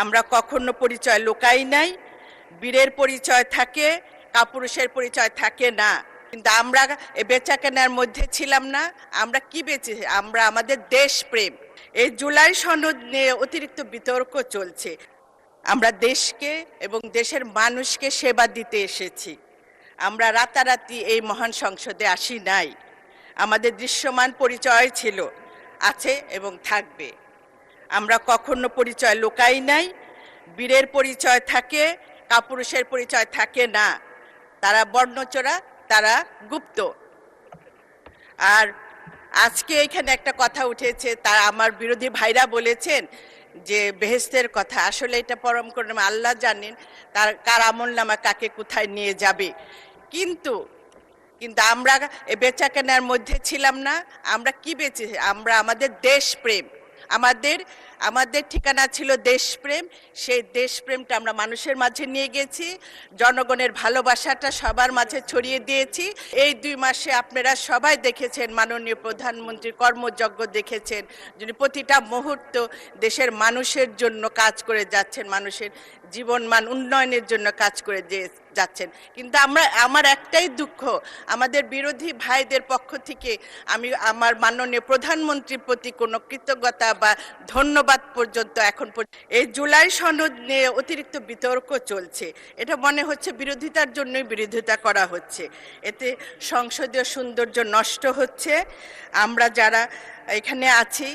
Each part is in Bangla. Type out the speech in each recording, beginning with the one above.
আমরা কখনো পরিচয় লুকাই নাই। বীরের পরিচয় থাকে, কাপুরুষের পরিচয় থাকে না। কিন্তু আমরা এই বেচাকেনার মধ্যে ছিলাম না। আমরা কি বেঁচেছি? আমরা আমাদের দেশপ্রেম। এই জুলাই সনদ নিয়ে অতিরিক্ত বিতর্ক চলছে। আমরা দেশকে এবং দেশের মানুষকে সেবা দিতে এসেছি। আমরা রাতারাতি এই মহান সংসদে আসি নাই। আমাদের দৃশ্যমান পরিচয় ছিল, আছে এবং থাকবে। আমরা কখনো পরিচয় লুকাই নাই। বীরের পরিচয় থাকে, কাপুরুষের পরিচয় থাকে না। তারা বর্ণচোরা, তারা গুপ্ত। আর আজকে এখানে একটা কথা উঠেছে, তারা আমার বিরোধী ভাইরা বলেছেন যে বেহেশতের কথা। আসলে এটা পরম করুণা আল্লাহ জানেন তার কার আমলনামা কাকে কোথায় নিয়ে যাবে। কিন্তু কিন্তু আমরা বেচাকেনার মধ্যে ছিলাম না। আমরা কি বেঁচেছি? আমরা আমাদের দেশপ্রেম, আমাদের আমাদের ঠিকানা ছিল দেশপ্রেম। সেই দেশপ্রেমটা আমরা মানুষের মাঝে নিয়ে গেছি, জনগণের ভালোবাসাটা সবার মাঝে ছড়িয়ে দিয়েছি। এই 2 মাসে আপনারা সবাই দেখেছেন, মাননীয় প্রধানমন্ত্রীর কর্মযজ্ঞ দেখেছেন, যিনি প্রতিটা মুহূর্ত দেশের মানুষের জন্য কাজ করে যাচ্ছেন, মানুষের জীবনমান উন্নয়নের জন্য কাজ করে যাচ্ছেন। কিন্তু আমার একটাই দুঃখ, আমাদের বিরোধী ভাইদের পক্ষ থেকে আমি আমার মাননীয় প্রধানমন্ত্রীর প্রতি কোনো কৃতজ্ঞতা বা ধন্যবাদ পর্যন্ত এখন এই জুলাই সনদ নিয়ে অতিরিক্ত বিতর্ক চলছে। এটা মনে হচ্ছে বিরোধিতার জন্যই বিরোধিতা করা হচ্ছে। এতে সংসদীয় সৌন্দর্য নষ্ট হচ্ছে। আমরা যারা এখানে আছি,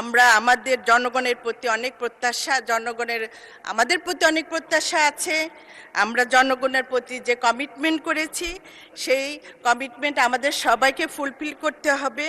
আমরা আমাদের জনগণের প্রতি অনেক প্রত্যাশা, আমাদের প্রতি অনেক প্রত্যাশা আছে। আমরা জনগণের প্রতি যে কমিটমেন্ট করেছি, সেই কমিটমেন্ট আমাদের সবাইকে ফুলফিল করতে হবে।